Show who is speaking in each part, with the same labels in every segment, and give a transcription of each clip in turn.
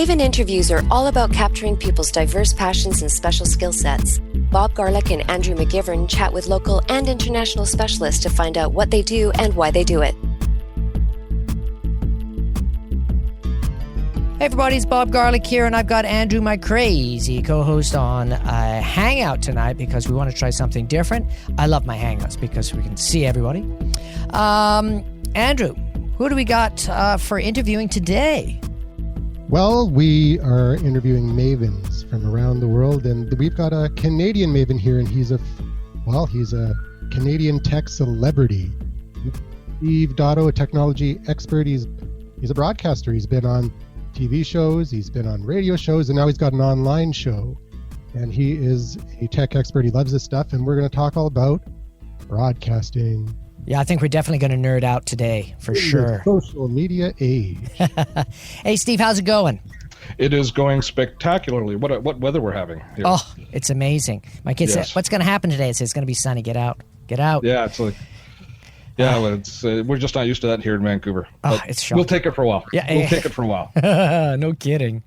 Speaker 1: Maven interviews are all about capturing people's diverse passions and special skill sets. Bob Garlick and Andrew McGivern chat with local and international specialists to find out what they do and why they do it.
Speaker 2: Hey everybody, it's Bob Garlick here, and I've got Andrew, my crazy co-host, on a hangout tonight because we want to try something different. I love my hangouts because we can see everybody. Andrew, who do we got for interviewing today?
Speaker 3: Well, we are interviewing Mavens from around the world, and we've got a Canadian Maven here, and he's a Canadian tech celebrity. Steve Dotto, a technology expert. He's a broadcaster. He's been on TV shows, he's been on radio shows, and now he's got an online show. And he is a tech expert. He loves this stuff, and we're going to talk all about broadcasting.
Speaker 2: Yeah, I think we're definitely going to nerd out today, for sure.
Speaker 3: Social media age.
Speaker 2: Hey, Steve, how's it going?
Speaker 4: It is going spectacularly. What weather we're having here.
Speaker 2: Oh, it's amazing. My kid said, what's going to happen today? I said, it's going to be sunny. Get out. Get out.
Speaker 4: Yeah, it's like... Yeah, well, we're just not used to that here in Vancouver.
Speaker 2: It's shocking.
Speaker 4: We'll take it for a while.
Speaker 2: Yeah,
Speaker 4: we'll take it for a while.
Speaker 2: No kidding.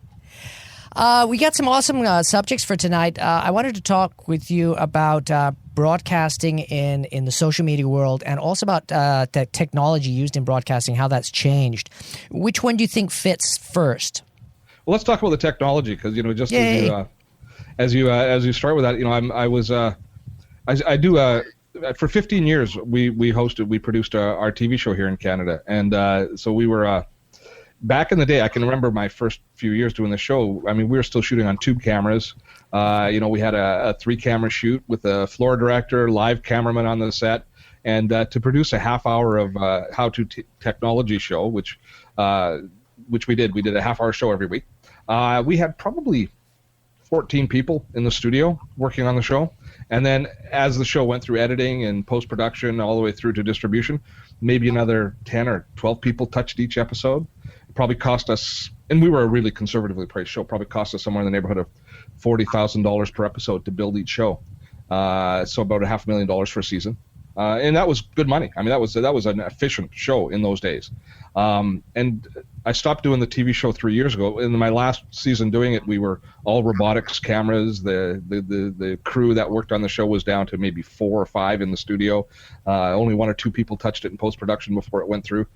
Speaker 2: We got some awesome subjects for tonight. I wanted to talk with you about broadcasting in the social media world, and also about the technology used in broadcasting, how that's changed. Which one do you think fits first? Well,
Speaker 4: let's talk about the technology, because just as you start with that, I do. For 15 years, we produced our TV show here in Canada, and so we were back in the day. I can remember my first few years doing the show. I mean, we were still shooting on tube cameras. We had a 3-camera shoot with a floor director, live cameraman on the set, and to produce a half-hour of how-to technology show, which we did. We did a half-hour show every week. We had probably 14 people in the studio working on the show. And then as the show went through editing and post-production all the way through to distribution, maybe another 10 or 12 people touched each episode. It probably cost us, and we were a really conservatively priced show, probably cost us somewhere in the neighborhood of $40,000 per episode to build each show. So about $500,000 for a season. And that was good money. I mean, that was an efficient show in those days. And I stopped doing the TV show 3 years ago. In my last season doing it, we were all robotics cameras. The crew that worked on the show was down to maybe 4 or 5 in the studio. Only 1 or 2 people touched it in post-production before it went through.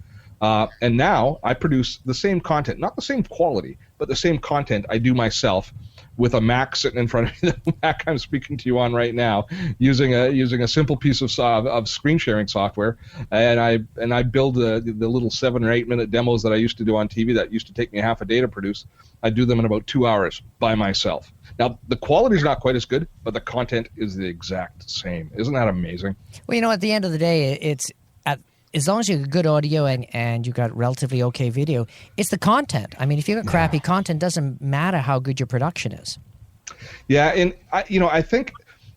Speaker 4: And now I produce the same content, not the same quality, but the same content I do myself with a Mac sitting in front of me, the Mac I'm speaking to you on right now, using a simple piece of screen sharing software, and I build the little 7 or 8 minute demos that I used to do on TV that used to take me half a day to produce. I do them in about 2 hours by myself. Now the quality is not quite as good, but the content is the exact same. Isn't that amazing? Well,
Speaker 2: at the end of the day, it's as long as you got good audio and you got relatively okay video, it's the content. I mean, if you got crappy content, it doesn't matter how good your production is.
Speaker 4: Yeah, and I think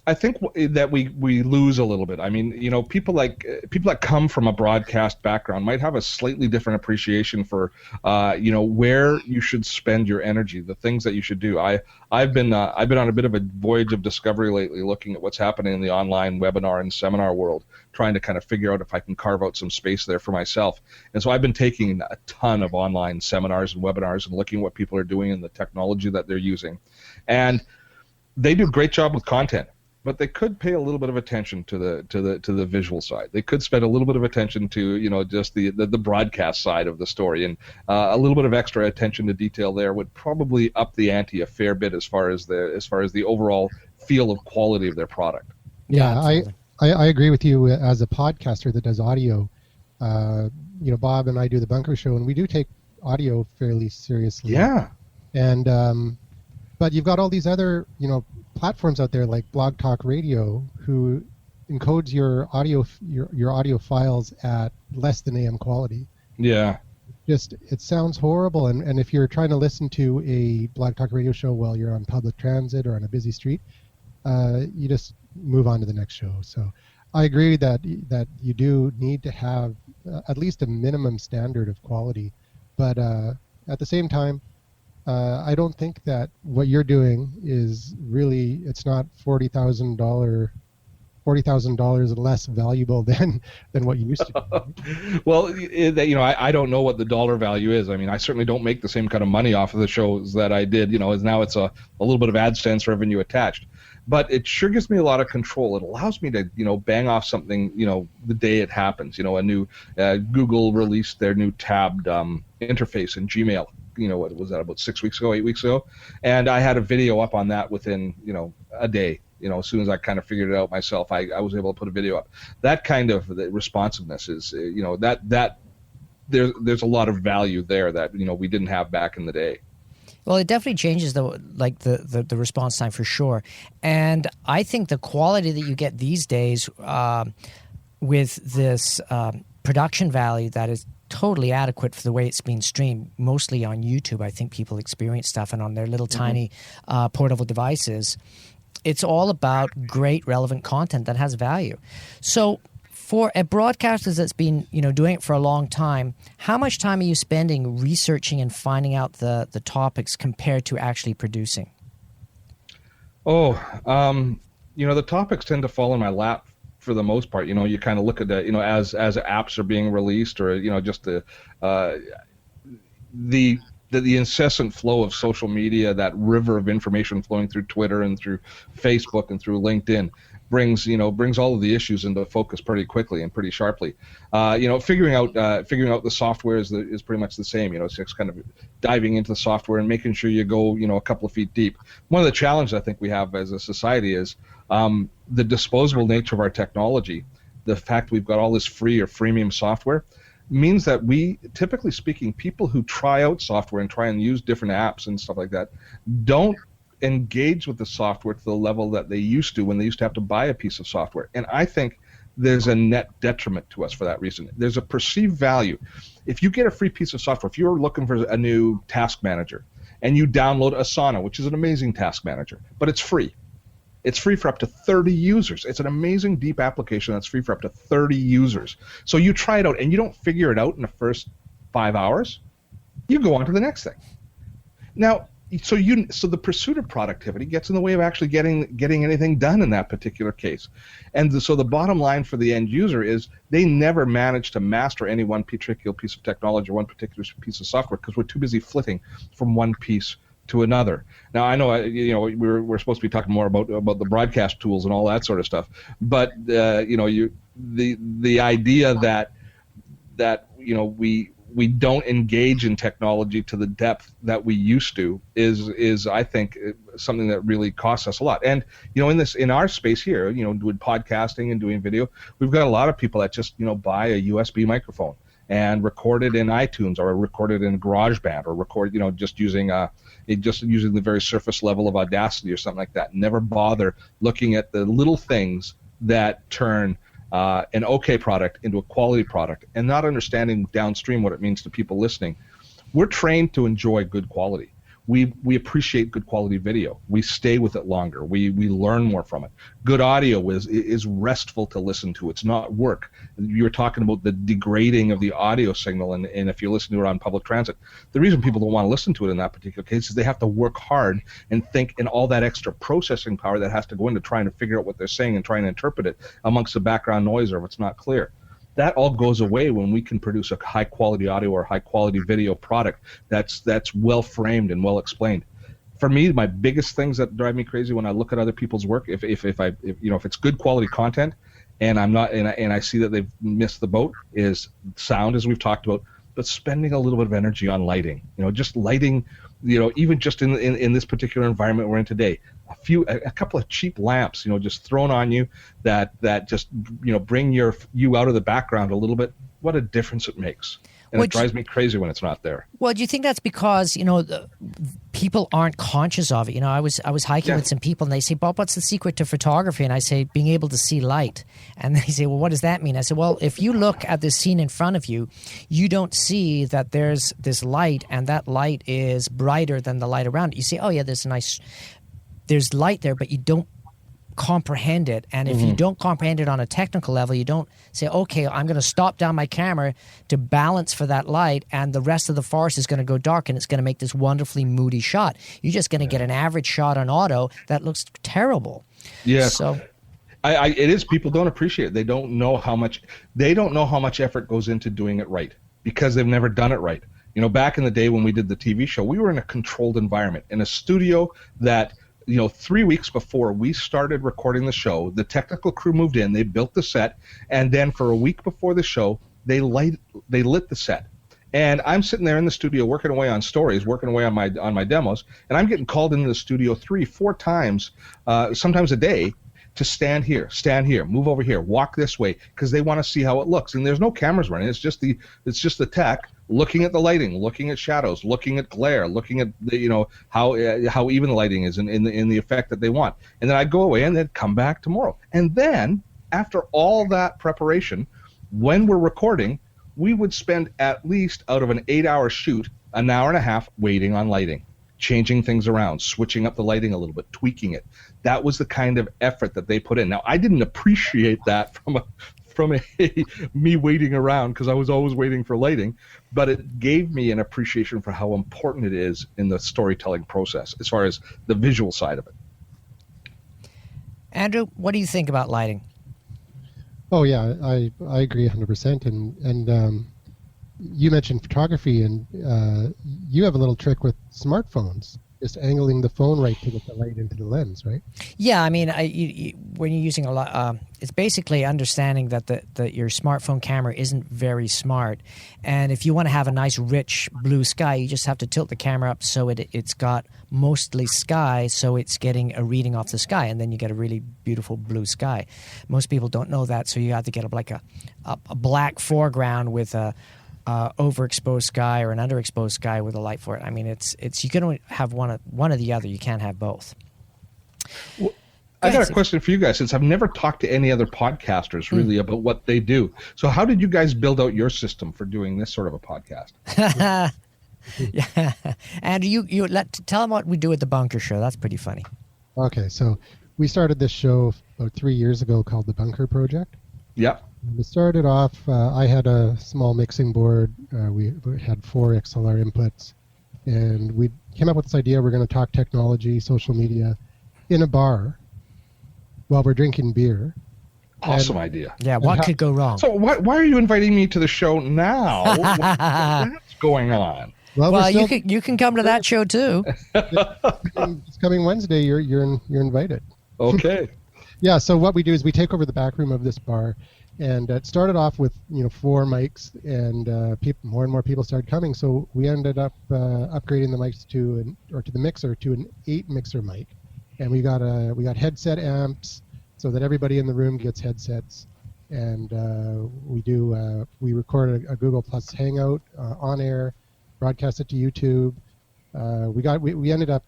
Speaker 4: that we lose a little bit. I mean, people that come from a broadcast background might have a slightly different appreciation for where you should spend your energy, the things that you should do. I've been on a bit of a voyage of discovery lately, looking at what's happening in the online webinar and seminar world, trying to kind of figure out if I can carve out some space there for myself. And so I've been taking a ton of online seminars and webinars and looking at what people are doing and the technology that they're using. And they do a great job with content, but they could pay a little bit of attention to the visual side. They could spend a little bit of attention to just the broadcast side of the story, and a little bit of extra attention to detail there would probably up the ante a fair bit as far as the overall feel of quality of their product.
Speaker 3: Yeah, I agree with you. As a podcaster that does audio, Bob and I do the Bunker Show, and we do take audio fairly seriously.
Speaker 4: Yeah.
Speaker 3: And but you've got all these other platforms out there like Blog Talk Radio who encodes your audio files at less than AM quality.
Speaker 4: Yeah.
Speaker 3: It sounds horrible, and if you're trying to listen to a Blog Talk Radio show while you're on public transit or on a busy street, you just move on to the next show. So I agree that you do need to have at least a minimum standard of quality, but at the same time, I don't think that what you're doing is really, it's not $40,000 $40,000 less valuable than what you used to.
Speaker 4: Well, I don't know what the dollar value is. I mean, I certainly don't make the same kind of money off of the shows that I did. As now it's a little bit of AdSense revenue attached. But it sure gives me a lot of control. It allows me to, bang off something, the day it happens. A new Google released their new tabbed interface in Gmail. What was that, about 8 weeks ago? And I had a video up on that within, a day. As soon as I kind of figured it out myself, I was able to put a video up. That kind of responsiveness is, that there's a lot of value there that, we didn't have back in the day.
Speaker 2: Well, it definitely changes the response time for sure. And I think the quality that you get these days with this production value that is totally adequate for the way it's being streamed, mostly on YouTube. I think people experience stuff and on their little tiny portable devices. It's all about great, relevant content that has value. So for a broadcaster that's been, doing it for a long time, how much time are you spending researching and finding out the topics compared to actually producing?
Speaker 4: The topics tend to fall in my lap for the most part. You kind of look at that, as apps are being released, or just the incessant flow of social media, that river of information flowing through Twitter and through Facebook and through LinkedIn brings all of the issues into focus pretty quickly and pretty sharply. Figuring out the software is pretty much the same. It's just kind of diving into the software and making sure you go a couple of feet deep. One of the challenges I think we have as a society is the disposable nature of our technology. The fact we've got all this free or freemium software means that we, typically speaking, people who try out software and try and use different apps and stuff like that, don't engage with the software to the level that they used to when they used to have to buy a piece of software. And I think there's a net detriment to us for that reason. There's a perceived value. If you get a free piece of software, if you're looking for a new task manager and you download Asana, which is an amazing task manager, but it's free. It's free for up to 30 users. It's an amazing deep application that's free for up to 30 users. So you try it out and you don't figure it out in the first 5 hours. You go on to the next thing. Now, so the pursuit of productivity gets in the way of actually getting anything done in that particular case. And so the bottom line for the end user is they never manage to master any one particular piece of technology or one particular piece of software because we're too busy flitting from one piece to another. Now I know we're supposed to be talking more about the broadcast tools and all that sort of stuff, but the idea that we don't engage in technology to the depth that we used to is I think something that really costs us a lot. And in our space here, doing podcasting and doing video, we've got a lot of people that just buy a USB microphone and record it in iTunes or record it in GarageBand or record just using the very surface level of Audacity or something like that. Never bother looking at the little things that turn an okay product into a quality product and not understanding downstream what it means to people listening. We're trained to enjoy good quality. We appreciate good quality video. We stay with it longer. We learn more from it. Good audio is restful to listen to. It's not work. You were talking about the degrading of the audio signal, and if you listen to it on public transit, the reason people don't want to listen to it in that particular case is they have to work hard and think, and all that extra processing power that has to go into trying to figure out what they're saying and trying to interpret it amongst the background noise or if it's not clear. That all goes away when we can produce a high-quality audio or high-quality video product that's well-framed and well-explained. For me, my biggest things that drive me crazy when I look at other people's work, if it's good quality content, and I see that they've missed the boat, is sound, as we've talked about, but spending a little bit of energy on lighting. Just lighting. Even just in this particular environment we're in today, a couple of cheap lamps, just thrown on you that just bring you out of the background a little bit. What a difference it makes. And it drives me crazy when it's not there.
Speaker 2: Well, do you think that's because people aren't conscious of it? I was hiking with some people, and they say, "Bob, what's the secret to photography?" And I say, "Being able to see light." And they say, "Well, what does that mean?" I said, "Well, if you look at this scene in front of you, you don't see that there's this light, and that light is brighter than the light around it. You say, oh yeah, there's light there, but you don't comprehend it. And if you don't comprehend it on a technical level, you don't say, okay, I'm going to stop down my camera to balance for that light, and the rest of the forest is going to go dark, and it's going to make this wonderfully moody shot. You're just going to get an average shot on auto that looks terrible."
Speaker 4: Yeah.
Speaker 2: So,
Speaker 4: It is. People don't appreciate it. They don't know how much effort goes into doing it right because they've never done it right. You know, back in the day when we did the TV show, we were in a controlled environment, in a studio that, 3 weeks before we started recording the show, the technical crew moved in, they built the set, and then for a week before the show, they lit the set. And I'm sitting there in the studio working away on stories, working away on my demos, and I'm getting called into the studio 3-4 times, sometimes a day, to stand here, move over here, walk this way, because they want to see how it looks. And there's no cameras running. It's just the tech looking at the lighting, looking at shadows, looking at glare, looking at how even the lighting is in the effect that they want. And then I'd go away and then come back tomorrow. And then after all that preparation, when we're recording, we would spend at least, out of an 8-hour shoot, an hour and a half waiting on lighting, changing things around, switching up the lighting a little bit, tweaking it. That was the kind of effort that they put in. Now, I didn't appreciate that from me waiting around, because I was always waiting for lighting, but it gave me an appreciation for how important it is in the storytelling process as far as the visual side of it.
Speaker 2: Andrew, what do you think about lighting?
Speaker 3: Oh yeah, I agree 100%. And you mentioned photography, and you have a little trick with smartphones, just angling the phone right to get the light into the lens, right?
Speaker 2: Yeah, I mean, when you're using a lot, it's basically understanding that your smartphone camera isn't very smart, and if you want to have a nice rich blue sky, you just have to tilt the camera up so it's got mostly sky, so it's getting a reading off the sky, and then you get a really beautiful blue sky. Most people don't know that, so you have to get a black foreground with a overexposed sky or an underexposed sky with a light for it. I mean, it's you can only have one or the other. You can't have both.
Speaker 4: Well, I got a question for you guys, since I've never talked to any other podcasters really about what they do. So how did you guys build out your system for doing this sort of a podcast?
Speaker 2: Yeah, and you tell them what we do at the Bunker Show. That's pretty funny.
Speaker 3: Okay, so we started this show about 3 years ago called the Bunker Project.
Speaker 4: Yeah.
Speaker 3: We started off, I had a small mixing board. We had 4 XLR inputs, and we came up with this idea we're going to talk technology, social media, in a bar while we're drinking beer.
Speaker 4: Awesome idea.
Speaker 2: Yeah, what could go wrong?
Speaker 4: So why are you inviting me to the show now? What's going on?
Speaker 2: Well, you can come to that show too.
Speaker 3: It's coming Wednesday. You're invited.
Speaker 4: Okay.
Speaker 3: Yeah. So what we do is we take over the back room of this bar, and it started off with 4 mics, and more and more people started coming. So we ended up upgrading the mics to the mixer to an 8 mixer mic, and we got headset amps so that everybody in the room gets headsets, and we record a Google Plus Hangout on air, broadcast it to YouTube. We ended up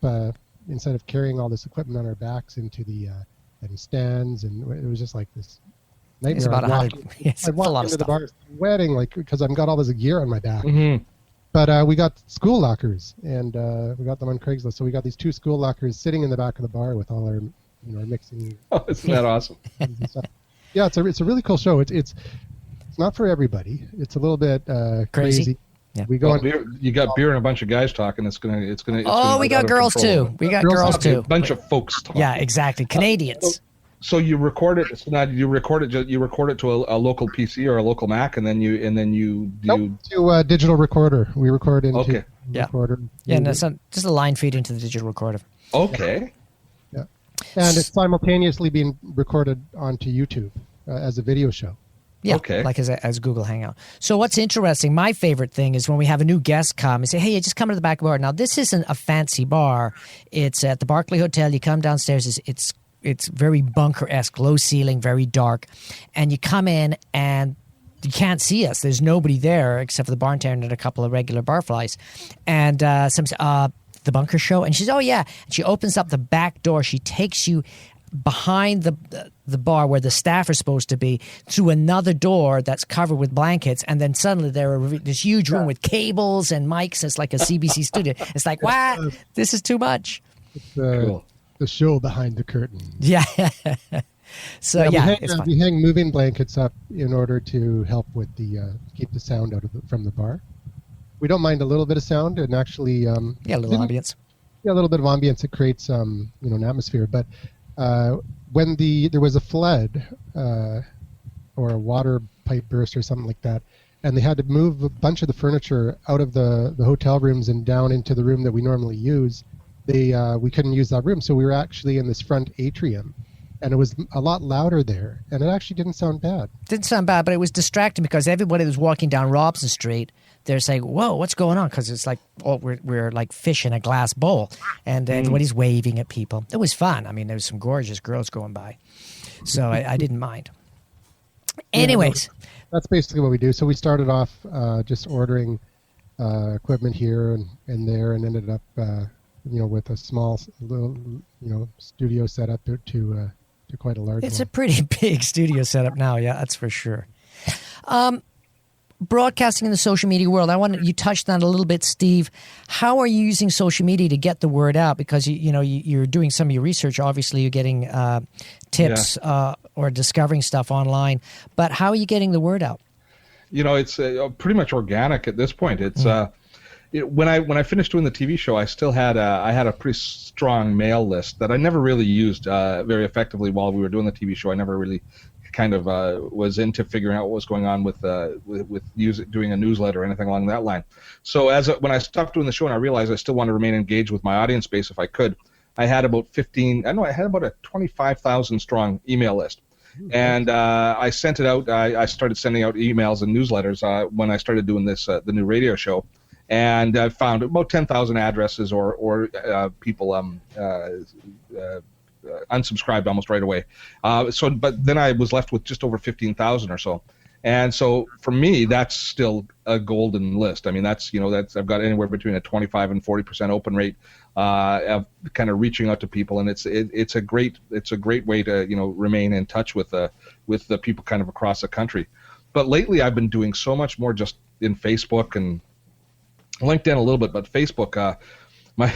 Speaker 3: instead of carrying all this equipment on our backs into the stands, and it was just like this nightmare.
Speaker 2: It's about 100. It's
Speaker 3: I walked into the bar sweating because I've got all this gear on my back.
Speaker 4: Mm-hmm.
Speaker 3: But we got school lockers, and we got them on Craigslist. So we got these 2 school lockers sitting in the back of the bar with all our mixing.
Speaker 4: Oh, isn't that awesome?
Speaker 3: Yeah, it's a really cool show. It's not for everybody. It's a little bit crazy.
Speaker 2: Yeah.
Speaker 3: We go
Speaker 4: you got beer and a bunch of guys talking. It's gonna.
Speaker 2: Oh, we got girls too. We got girls too.
Speaker 4: A bunch of folks talking.
Speaker 2: Yeah, exactly. Canadians.
Speaker 4: So you record it. So now you record it to a local PC or a local Mac, and then you
Speaker 3: to a digital recorder. We record into recorder.
Speaker 2: Yeah, and it's just a line feed into the digital recorder.
Speaker 4: Okay.
Speaker 3: Yeah, and it's simultaneously being recorded onto YouTube as a video show.
Speaker 2: Yeah,
Speaker 4: okay.
Speaker 2: Like as Google Hangout. So what's interesting, my favorite thing is when we have a new guest come and say, hey, just come to the back bar. Now, this isn't a fancy bar. It's at the Barclay Hotel. You come downstairs. It's very bunker-esque, low ceiling, very dark. And you come in and you can't see us. There's nobody there except for the bartender and a couple of regular barflies. And some say, the Bunker Show? And she says, oh, yeah. And she opens up the back door. She takes you behind the bar where the staff are supposed to be through another door that's covered with blankets, and then suddenly they're this huge room with cables and mics. It's like a CBC studio. It's like, what? This is too much.
Speaker 3: It's the show behind the curtain.
Speaker 2: Yeah. So
Speaker 3: it's fun. We hang moving blankets up in order to help with keep the sound out from the bar. We don't mind a little bit of sound, and actually
Speaker 2: a little ambience.
Speaker 3: Yeah, a little bit of ambience. It creates an atmosphere, but when there was a flood or a water pipe burst or something like that, and they had to move a bunch of the furniture out of the hotel rooms and down into the room that we normally use, we couldn't use that room, so we were actually in this front atrium. And it was a lot louder there, and it actually didn't sound bad.
Speaker 2: Didn't sound bad, but it was distracting because everybody that was walking down Robson Street, they're saying, "Whoa, what's going on?" Because it's like, oh, we're like fish in a glass bowl, and everybody's waving at people. It was fun. I mean, there was some gorgeous girls going by, so I didn't mind. Anyways,
Speaker 3: that's basically what we do. So we started off just ordering equipment here and there, and ended up, with a small little, studio setup to quite a large
Speaker 2: it's
Speaker 3: one.
Speaker 2: a pretty big studio setup now, yeah, that's for sure. Broadcasting in the social media world, you touched on it a little bit, Steve. How are you using social media to get the word out? Because you're doing some of your research. Obviously, you're getting tips or discovering stuff online. But how are you getting the word out?
Speaker 4: It's pretty much organic at this point. It's when I finished doing the TV show, I still had a pretty strong mail list that I never really used very effectively while we were doing the TV show. I never really kind of was into figuring out what was going on with doing a newsletter or anything along that line. So when I stopped doing the show and I realized I still wanted to remain engaged with my audience base if I could, I had about a 25,000 strong email list. And I sent it out. I started sending out emails and newsletters when I started doing this, the new radio show. And I found about 10,000 addresses or people unsubscribed almost right away. But then I was left with just over 15,000 or so. And so for me, that's still a golden list. I mean, that's I've got anywhere between a 25 and 40% open rate of kind of reaching out to people, and it's a great way to remain in touch with the people kind of across the country. But lately, I've been doing so much more just in Facebook and LinkedIn a little bit, but Facebook, my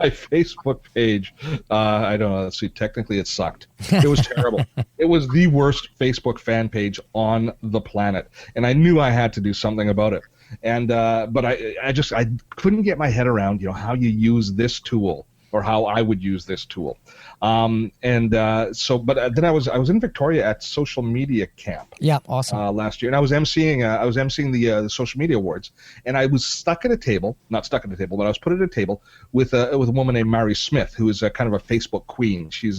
Speaker 4: Facebook page, I don't know. Let's see. Technically, it sucked. It was terrible. It was the worst Facebook fan page on the planet, and I knew I had to do something about it. And but I couldn't get my head around how you use this tool or how I would use this tool. But then I was in Victoria at Social Media Camp.
Speaker 2: Yeah, awesome.
Speaker 4: Last year, and I was emceeing the Social Media Awards, and I was not stuck at a table, but I was put at a table with a woman named Mary Smith, who is kind of a Facebook queen. She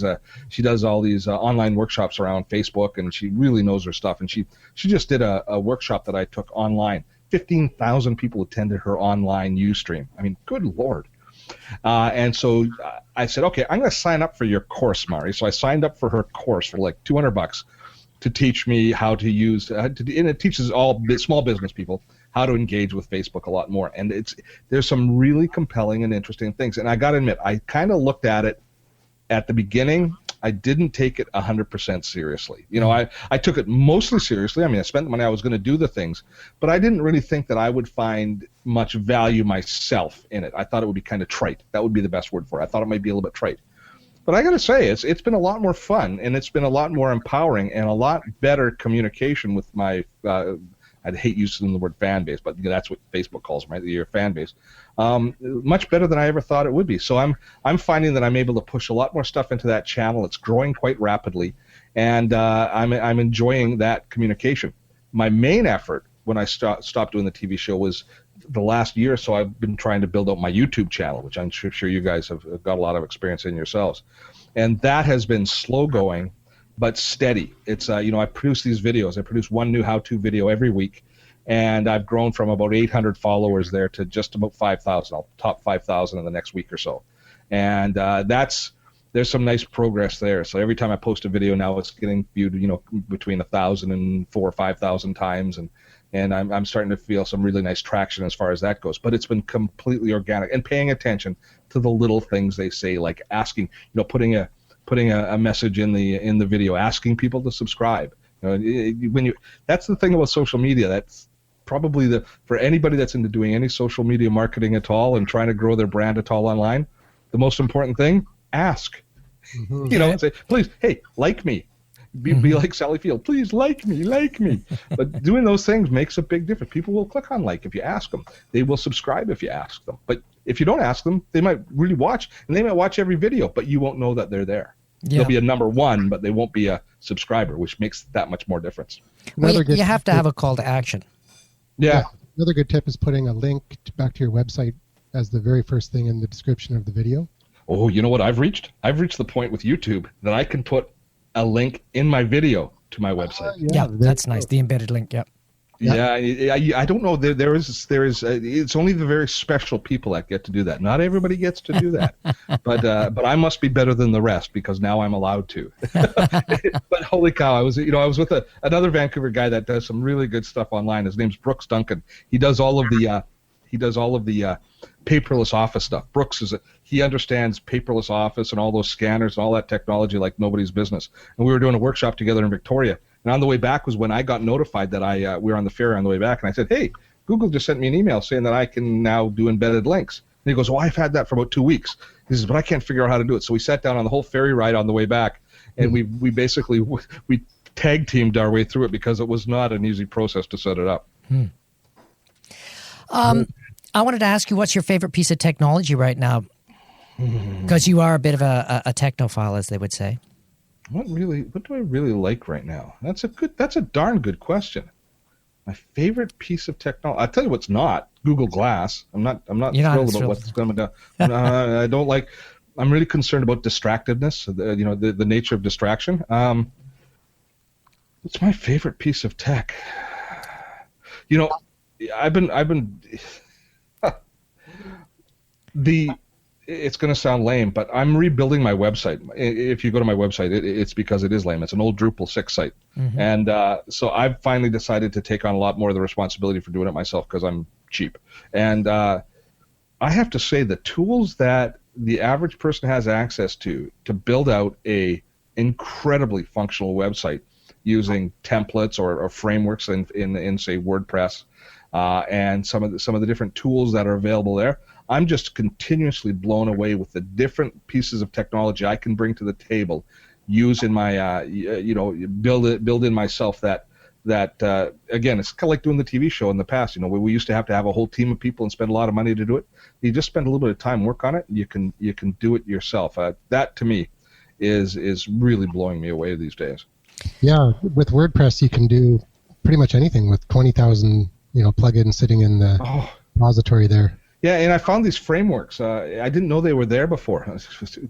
Speaker 4: does all these online workshops around Facebook, and she really knows her stuff. And she just did a workshop that I took online. 15,000 people attended her online Ustream. I mean, good Lord. And so I said, okay, I'm going to sign up for your course, Mari. So I signed up for her course for like $200 to teach me how to use, and it teaches all small business people how to engage with Facebook a lot more. And there's some really compelling and interesting things. And I got to admit, I kind of looked at it at the beginning. I didn't take it 100% seriously. I took it mostly seriously. I mean, I spent the money. I was going to do the things, but I didn't really think that I would find much value myself in it. I thought it would be kind of trite. That would be the best word for it. I thought it might be a little bit trite. But I got to say, it's been a lot more fun, and it's been a lot more empowering and a lot better communication with my I'd hate using the word fan base, but that's what Facebook calls them, right? Your fan base. Much better than I ever thought it would be. So I'm finding that I'm able to push a lot more stuff into that channel. It's growing quite rapidly, and I'm enjoying that communication. My main effort when I stopped doing the TV show was the last year or so. I've been trying to build out my YouTube channel, which I'm sure you guys have got a lot of experience in yourselves, and that has been slow going but steady. It's I produce these videos. I produce one new how-to video every week, and I've grown from about 800 followers there to just about 5,000. I'll top 5,000 in the next week or so, and there's some nice progress there. So every time I post a video now, it's getting viewed between 1,000 and 4,000 or 5,000 times, and I'm starting to feel some really nice traction as far as that goes. But it's been completely organic and paying attention to the little things they say, like asking, putting a message in the video, asking people to subscribe. That's the thing about social media. That's probably for anybody that's into doing any social media marketing at all and trying to grow their brand at all online, the most important thing, ask. Mm-hmm. Say, please, hey, like me. Be like Sally Field. Please like me. But doing those things makes a big difference. People will click on like if you ask them. They will subscribe if you ask them. But if you don't ask them, they might really watch, and they might watch every video, but you won't know that they're there. They'll be a number one, but they won't be a subscriber, which makes that much more difference.
Speaker 2: Well, you have to have a call to action.
Speaker 4: Yeah.
Speaker 3: Another good tip is putting a link back to your website as the very first thing in the description of the video.
Speaker 4: Oh, you know what I've reached? I've reached the point with YouTube that I can put a link in my video to my website.
Speaker 2: Yeah, that's nice. The embedded link, yeah.
Speaker 4: Yeah, I don't know. There is. It's only the very special people that get to do that. Not everybody gets to do that, but I must be better than the rest because now I'm allowed to. But holy cow, I was with another Vancouver guy that does some really good stuff online. His name's Brooks Duncan. He does all of the paperless office stuff. Brooks he understands paperless office and all those scanners and all that technology like nobody's business. And we were doing a workshop together in Victoria. And on the way back was when I got notified that we were on the ferry on the way back, and I said, "Hey, Google just sent me an email saying that I can now do embedded links." And he goes, "Well, I've had that for about 2 weeks." He says, "But I can't figure out how to do it." So we sat down on the whole ferry ride on the way back, and we basically tag teamed our way through it because it was not an easy process to set it up.
Speaker 2: I wanted to ask you, what's your favorite piece of technology right now? Because you are a bit of a technophile, as they would say.
Speaker 4: What do I really like right now? That's a darn good question. My favorite piece of technology. I'll tell you what's not Google Glass. I'm not thrilled about what's going to do. I don't like. I'm really concerned about distractiveness. The nature of distraction. What's my favorite piece of tech? I've been. It's going to sound lame, but I'm rebuilding my website. If you go to my website, it's because it is lame. It's an old Drupal 6 site. Mm-hmm. And so I've finally decided to take on a lot more of the responsibility for doing it myself because I'm cheap. And I have to say the tools that the average person has access to build out a incredibly functional website using templates or frameworks in say WordPress and some of the different tools that are available there. I'm just continuously blown away with the different pieces of technology I can bring to the table, use in my build in myself that again, it's kind of like doing the TV show in the past. Where we used to have a whole team of people and spend a lot of money to do it. You just spend a little bit of time, work on it, you can do it yourself. That to me is really blowing me away these days.
Speaker 3: Yeah, with WordPress you can do pretty much anything with 20,000 plugins sitting in the repository there.
Speaker 4: Yeah, and I found these frameworks. I didn't know they were there before.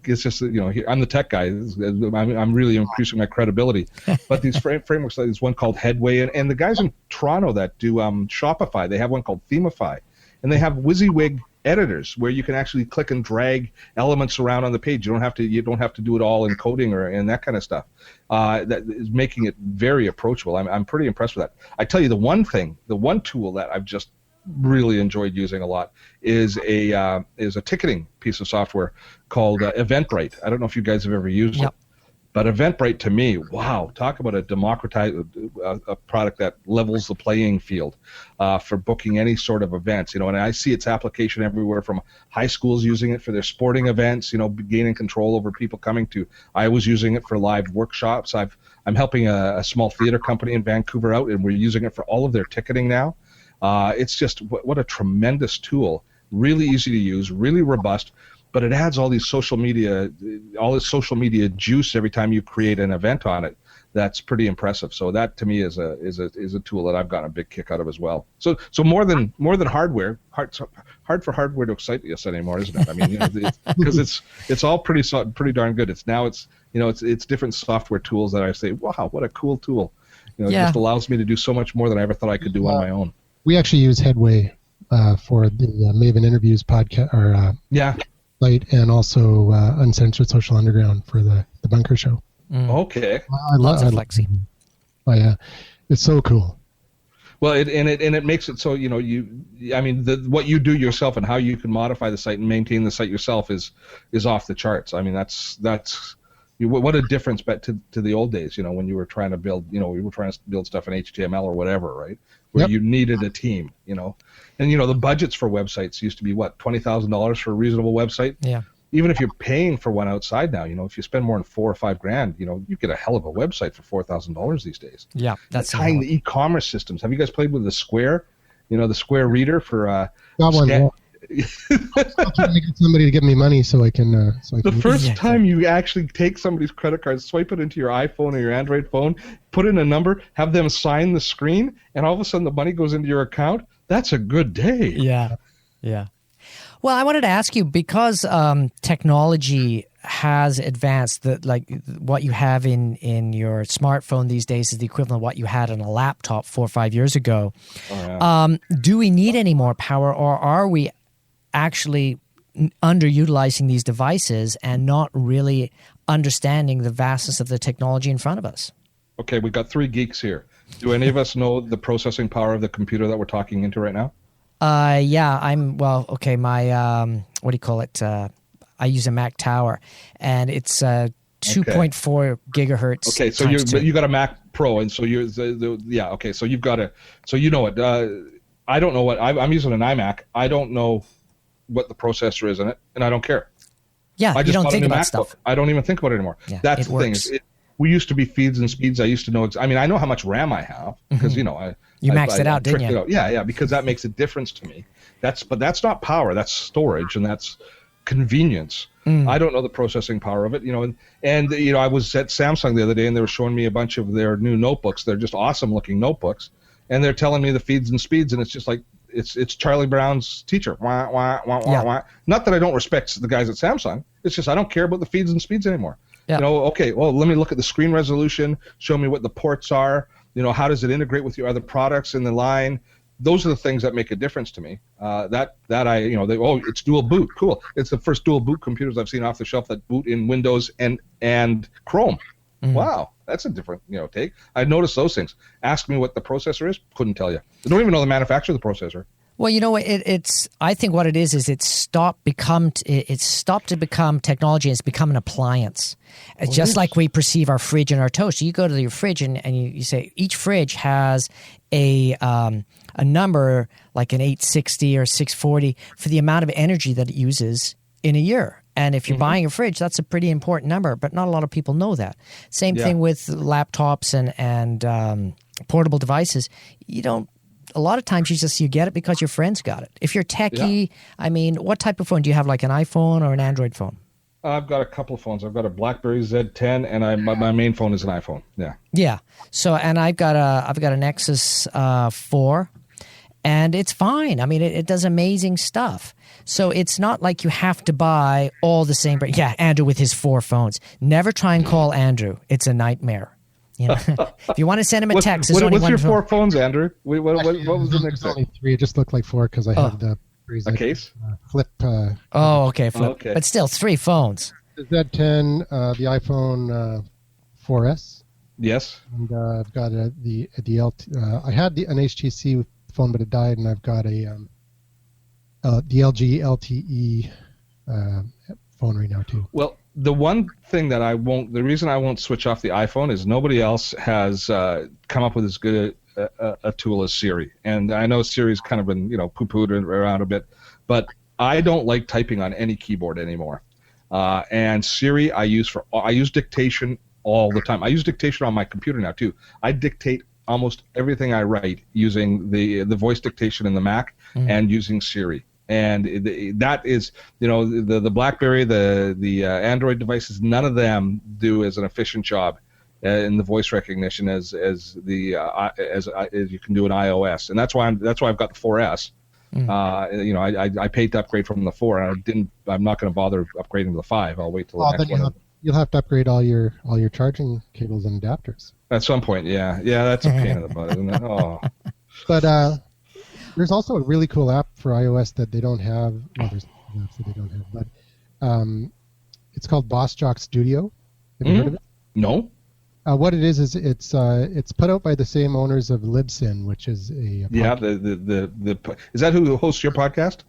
Speaker 4: It's just I'm the tech guy. I'm really increasing my credibility. But these frameworks, like there's one called Headway, and the guys in Toronto that do Shopify, they have one called Themify, and they have WYSIWYG editors where you can actually click and drag elements around on the page. You don't have to do it all in coding and that kind of stuff. That is making it very approachable. I'm pretty impressed with that. I tell you, the one tool that I've just really enjoyed using a lot is a ticketing piece of software called Eventbrite. I don't know if you guys have ever used it, but Eventbrite to me, wow, talk about a democratized a product that levels the playing field for booking any sort of events. And I see its application everywhere from high schools using it for their sporting events, gaining control over people coming to. I was using it for live workshops. I'm helping a small theater company in Vancouver out, and we're using it for all of their ticketing now. It's just what a tremendous tool, really easy to use, really robust, but it adds all this social media juice every time you create an event on it. That's pretty impressive. So that to me is a tool that I've gotten a big kick out of as well. So more than hardware, hard for hardware to excite us anymore, isn't it? I mean, because it's all pretty darn good. It's different software tools that I say, wow, what a cool tool. It just allows me to do so much more than I ever thought I could do on my own.
Speaker 3: We actually use Headway for the Maven Interviews podcast or site, and also Uncensored Social Underground for the Bunker Show.
Speaker 4: Okay.
Speaker 2: Lots of flexi.
Speaker 3: Oh yeah, it's so cool.
Speaker 4: Well, it makes it so what you do yourself and how you can modify the site and maintain the site yourself is off the charts. I mean that's what a difference to the old days. When you were trying to build stuff in HTML or whatever, right? Where you needed a team, and the budgets for websites used to be what, $20,000 for a reasonable website.
Speaker 2: Yeah.
Speaker 4: Even if you're paying for one outside now, if you spend more than $4,000 or $5,000, you get a hell of a website for $4,000 these days.
Speaker 2: Yeah, that's
Speaker 4: tying the e-commerce systems. Have you guys played with the Square? The Square Reader for
Speaker 3: one. I'm trying to get somebody to give me money so I can.
Speaker 4: The first time you actually take somebody's credit card, swipe it into your iPhone or your Android phone, put in a number, have them sign the screen, and all of a sudden the money goes into your account. That's a good day.
Speaker 2: Yeah. Well, I wanted to ask you, because technology has advanced, what you have in your smartphone these days is the equivalent of what you had on a laptop 4 or 5 years ago.
Speaker 4: Oh, yeah.
Speaker 2: Do we need any more power, or are we actually underutilizing these devices and not really understanding the vastness of the technology in front of us?
Speaker 4: Okay, we've got 3 geeks here. Do any of us know the processing power of the computer that we're talking into right now?
Speaker 2: Yeah, my, what do you call it? I use a Mac Tower, and it's 2.4 gigahertz.
Speaker 4: Okay, so you got a Mac Pro, and so you're okay. So you've got so you know it. I don't know what I'm using an iMac. I don't know what the processor is in it, and I don't care.
Speaker 2: Yeah,
Speaker 4: I just
Speaker 2: you don't
Speaker 4: bought
Speaker 2: think
Speaker 4: a new
Speaker 2: about
Speaker 4: MacBook.
Speaker 2: stuff.
Speaker 4: I don't even think about it anymore.
Speaker 2: Yeah,
Speaker 4: that's the
Speaker 2: works.
Speaker 4: thing. We used to be feeds and speeds. I used to know. I know how much RAM I have because
Speaker 2: You maxed it out, didn't you?
Speaker 4: It out. Yeah, because that makes a difference to me. But that's not power. That's storage, and that's convenience. I don't know the processing power of it, and I was at Samsung the other day, and they were showing me a bunch of their new notebooks. They're just awesome looking notebooks, and they're telling me the feeds and speeds, and it's just like it's Charlie Brown's teacher. Wah, wah, wah, wah, wah. Not that I don't respect the guys at Samsung. It's just I don't care about the feeds and speeds anymore. Yeah. Okay, well, let me look at the screen resolution. Show me what the ports are. How does it integrate with your other products in the line? Those are the things that make a difference to me. It's dual boot. Cool. It's the first dual boot computers I've seen off the shelf that boot in Windows and Chrome. Mm-hmm. Wow, that's a different take. I noticed those things. Ask me what the processor is. Couldn't tell you. I don't even know the manufacturer of the processor.
Speaker 2: Well, it's. I think what it is it's stopped to become technology. And it's become an appliance. It's just like we perceive our fridge and our toaster. You go to your fridge and you say each fridge has a number like an 860 or 640 for the amount of energy that it uses in a year. And if you're buying a fridge, that's a pretty important number, but not a lot of people know that. Same thing with laptops and portable devices. A lot of times you get it because your friends got it. If you're techie, what type of phone? Do you have, like an iPhone or an Android phone?
Speaker 4: I've got a couple of phones. I've got a BlackBerry Z10, and my main phone is an iPhone. Yeah. Yeah.
Speaker 2: So, and I've got a Nexus 4, and it's fine. It does amazing stuff. So it's not like you have to buy all the same. Yeah, Andrew with his 4 phones. Never try and call Andrew. It's a nightmare. If you want to send him a text,
Speaker 4: what's your 4 phones, Andrew? What was the next
Speaker 3: only 3. It just looked like 4 because I have the
Speaker 4: case
Speaker 3: flip.
Speaker 2: Flip. Okay. But still, 3 phones.
Speaker 3: The Z10, the iPhone 4S.
Speaker 4: Yes.
Speaker 3: And I've got the LT. I had an HTC phone, but it died, and I've got the LG LTE phone right now too.
Speaker 4: Well, the one thing that the reason I won't switch off the iPhone is nobody else has come up with as good a tool as Siri. And I know Siri's kind of been, poo-pooed around a bit, but I don't like typing on any keyboard anymore. And Siri I use dictation all the time. I use dictation on my computer now too. I dictate almost everything I write using the voice dictation in the Mac and using Siri. And that is, the BlackBerry, the Android devices, none of them do as an efficient job in the voice recognition as you can do in iOS. And that's why I've got the 4S. I paid to upgrade from the 4, and I'm not going to bother upgrading to the 5. I'll wait till the next one.
Speaker 3: You'll have to upgrade all your charging cables and adapters.
Speaker 4: At some point, yeah, that's a pain in the butt, isn't it? Oh.
Speaker 3: But there's also a really cool app for iOS that they don't have. Well, there's apps that they don't have, but it's called Boss Jock Studio. Have you heard of it?
Speaker 4: No.
Speaker 3: What it is it's put out by the same owners of Libsyn, which is a
Speaker 4: the is that who hosts your podcast?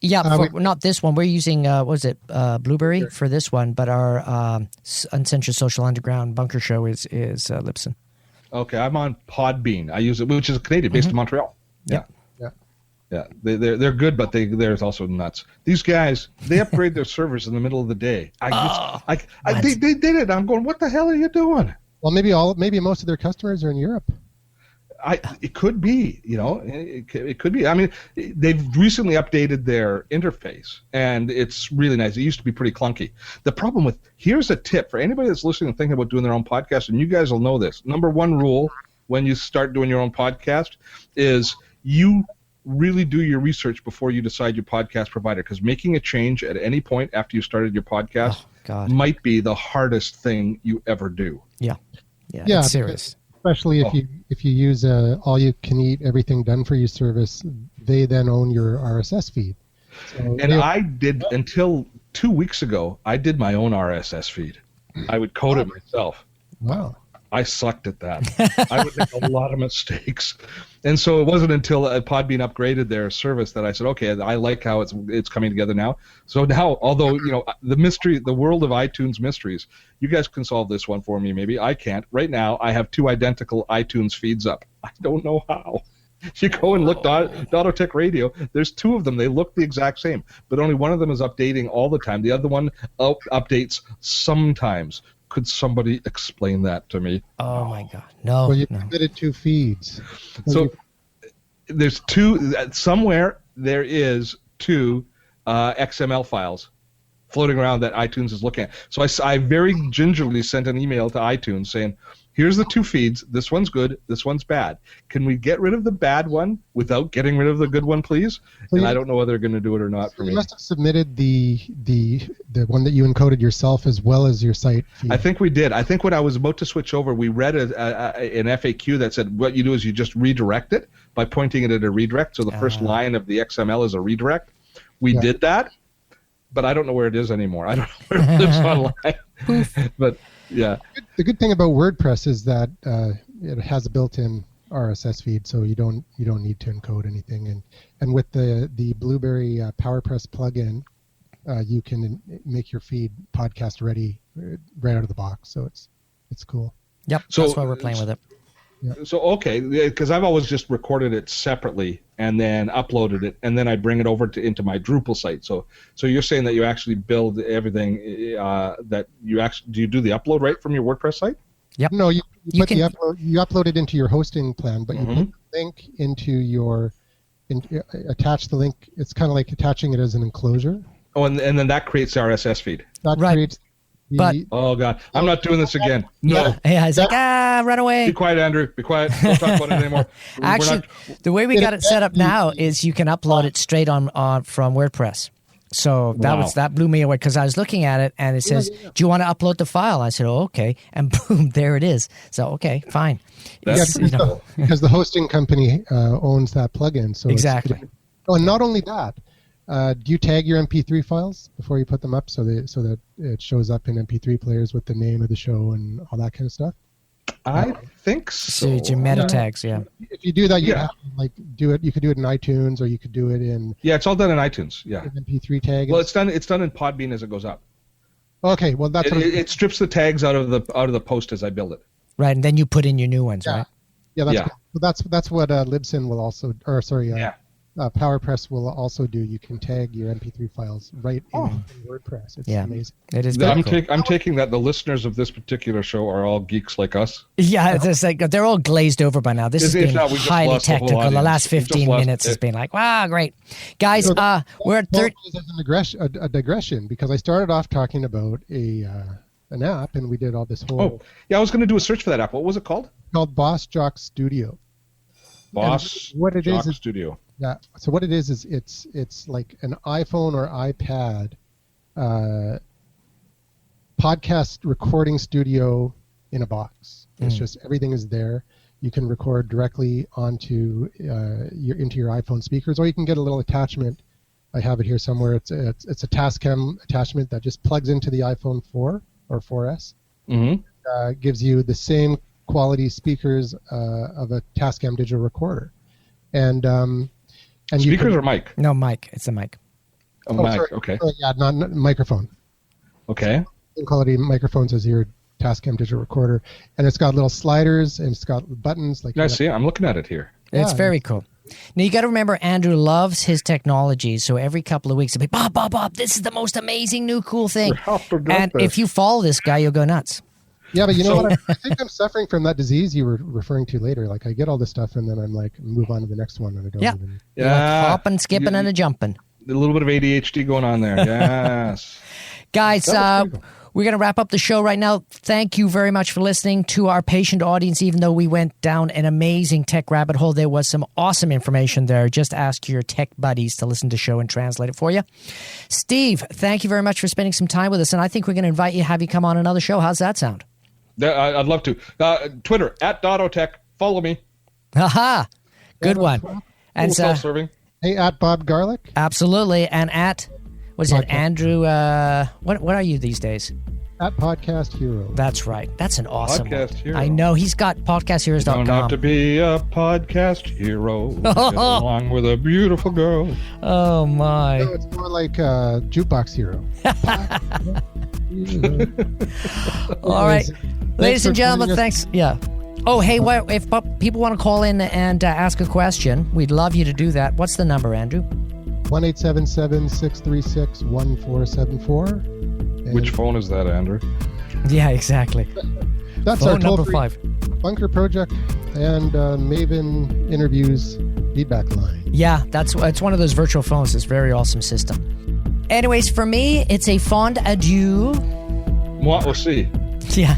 Speaker 2: Yeah, not this one. We're using Blueberry for this one, but our Uncensored Social Underground Bunker Show is Libsyn.
Speaker 4: Okay, I'm on Podbean. I use it, which is Canadian, based in Montreal. Yeah, they're good, but they're also nuts. These guys, they upgrade their servers in the middle of the day. They did it. I'm going, what the hell are you doing?
Speaker 3: Well, maybe most of their customers are in Europe.
Speaker 4: It could be, it could be. I mean, they've recently updated their interface, and it's really nice. It used to be pretty clunky. The problem here's a tip for anybody that's listening and thinking about doing their own podcast, and you guys will know this. Number one rule when you start doing your own podcast is you really do your research before you decide your podcast provider, because making a change at any point after you started your podcast might be the hardest thing you ever do.
Speaker 2: Yeah, it's serious.
Speaker 3: Especially if you use all you can eat, everything done for you service, they then own your RSS feed. So
Speaker 4: I did until 2 weeks ago. I did my own RSS feed. I would code it myself.
Speaker 3: Wow.
Speaker 4: I sucked at that. I would make a lot of mistakes. And so it wasn't until Podbean upgraded their service that I said, okay, I like how it's coming together now. So now, although, the world of iTunes mysteries, you guys can solve this one for me maybe. I can't. Right now, I have 2 identical iTunes feeds up. I don't know how. You go and look Dotto Tech Radio. There's 2 of them. They look the exact same, but only one of them is updating all the time. The other one updates sometimes. Could somebody explain that to me?
Speaker 2: Oh my God, no.
Speaker 3: Well, you committed 2 feeds.
Speaker 4: So there's 2 somewhere. There is 2 XML files floating around that iTunes is looking at. So I very gingerly sent an email to iTunes saying, here's the 2 feeds. This one's good. This one's bad. Can we get rid of the bad one without getting rid of the good one, please? And I don't know whether they're going to do it or not for me.
Speaker 3: You must have submitted the one that you encoded yourself as well as your site feed.
Speaker 4: I think we did. I think when I was about to switch over, we read an FAQ that said what you do is you just redirect it by pointing it at a redirect. So the first line of the XML is a redirect. We did that, but I don't know where it is anymore. I don't know where it lives online. But yeah.
Speaker 3: The good thing about WordPress is that it has a built-in RSS feed, so you don't need to encode anything. And with the Blueberry PowerPress plugin, you can make your feed podcast ready right out of the box. So it's cool.
Speaker 2: Yep. So that's why we're playing with it.
Speaker 3: Yeah.
Speaker 4: So okay, because I've always just recorded it separately and then uploaded it, and then I bring it over into my Drupal site. So you're saying that you actually build everything that you actually do you do the upload right from your WordPress site?
Speaker 2: Yep.
Speaker 3: No, you upload it into your hosting plan, but you put the link into attach the link. It's kind of like attaching it as an enclosure.
Speaker 4: Oh, and then that creates the RSS feed.
Speaker 3: That creates.
Speaker 4: Oh God, I'm not doing this again. No.
Speaker 2: Yeah, he's like, run away.
Speaker 4: Be quiet, Andrew. Be quiet. Don't talk about it anymore.
Speaker 2: Actually, the way we got it set up now is you can upload it straight on from WordPress. So that blew me away because I was looking at it and it says, "Do you want to upload the file?" I said, "Oh, okay," and boom, there it is. So okay, fine.
Speaker 3: Because the hosting company owns that plugin. So
Speaker 2: exactly.
Speaker 3: And not only that. Do you tag your MP3 files before you put them up so that it shows up in MP3 players with the name of the show and all that kind of stuff?
Speaker 4: I think so.
Speaker 2: So your meta tags, yeah.
Speaker 3: If you do that, you have to do it. You could do it in iTunes, or you could do it in.
Speaker 4: Yeah, it's all done in iTunes. Yeah.
Speaker 3: MP3 tag.
Speaker 4: Well, it's done in Podbean as it goes up.
Speaker 3: Okay, well that's
Speaker 4: it strips the tags out of the post as I build it.
Speaker 2: Right, and then you put in your new ones, right?
Speaker 3: Yeah, that's what Libsyn will also, PowerPress will also do. You can tag your MP3 files right in WordPress. It's amazing.
Speaker 2: It is very cool.
Speaker 4: I'm taking that the listeners of this particular show are all geeks like us.
Speaker 2: Yeah, it's like they're all glazed over by now. This has been highly technical. The last 15 minutes has been like, wow, great. Guys, we're at
Speaker 3: a digression because I started off talking about an app and we did all this whole...
Speaker 4: Oh, yeah, I was going to do a search for that app. What was it called?
Speaker 3: Called Boss Jock Studio.
Speaker 4: Studio.
Speaker 3: Yeah. So what it is it's like an iPhone or iPad podcast recording studio in a box. It's just everything is there. You can record directly onto into your iPhone speakers, or you can get a little attachment. I have it here somewhere. It's a Tascam attachment that just plugs into the iPhone 4 or 4S. Mm-hmm. Gives you the same quality speakers of a Tascam digital recorder, and
Speaker 4: speakers or mic?
Speaker 2: No, mic. It's a mic.
Speaker 4: A mic.
Speaker 3: Sorry.
Speaker 4: Okay.
Speaker 3: Yeah, not microphone.
Speaker 4: Okay.
Speaker 3: Same quality microphones as your Tascam digital recorder, and it's got little sliders and it's got buttons. Like
Speaker 4: I see. I'm looking at it here.
Speaker 2: It's very cool. Now you got to remember, Andrew loves his technology, so every couple of weeks he'll be, Bob, this is the most amazing new cool thing. And if you follow this guy, you'll go nuts.
Speaker 3: Yeah, but you know what? I think I'm suffering from that disease you were referring to later. Like, I get all this stuff, and then I'm like, move on to the next one, and I don't even...
Speaker 2: You're like hopping, skipping, and a jumping.
Speaker 4: A little bit of ADHD going on there, yes.
Speaker 2: Guys, we're going to wrap up the show right now. Thank you very much for listening to our patient audience. Even though we went down an amazing tech rabbit hole, there was some awesome information there. Just ask your tech buddies to listen to the show and translate it for you. Steve, thank you very much for spending some time with us. And I think we're going to invite you, have you come on another show. How's that sound?
Speaker 4: I'd love to. Twitter, @Dotto Tech. Follow me.
Speaker 2: Aha. Good one. And
Speaker 4: self-serving.
Speaker 3: Hey, @Bob Garlic.
Speaker 2: Absolutely. And what is it, Andrew? What are you these days?
Speaker 3: @Podcast Hero.
Speaker 2: That's right. That's an awesome
Speaker 4: Podcast
Speaker 2: one.
Speaker 4: Hero.
Speaker 2: I know. He's got podcastheroes.com.
Speaker 4: You don't have to be a podcast hero. Get along with a beautiful girl.
Speaker 2: Oh, my.
Speaker 3: No, it's more like Jukebox Hero.
Speaker 2: All right. Ladies and gentlemen, thanks. Yeah. Oh, hey, if people want to call in and ask a question, we'd love you to do that. What's the number, Andrew?
Speaker 3: 1-877-636-1474.
Speaker 4: Which phone is that, Andrew?
Speaker 2: Yeah, exactly.
Speaker 3: That's
Speaker 2: phone
Speaker 3: our
Speaker 2: number 5.
Speaker 3: Bunker Project and Maven interviews feedback line.
Speaker 2: Yeah, it's one of those virtual phones. It's a very awesome system. Anyways, for me, it's a fond adieu.
Speaker 4: Moi aussi.
Speaker 2: Yeah.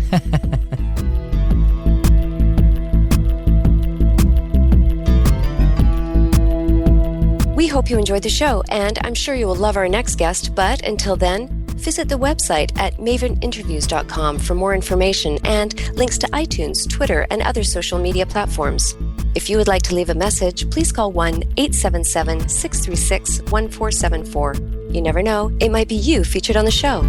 Speaker 1: We hope you enjoyed the show, and I'm sure you will love our next guest. But until then, visit the website at maveninterviews.com for more information and links to iTunes, Twitter, and other social media platforms. If you would like to leave a message, please call 1-877-636-1474. You never know, it might be you featured on the show.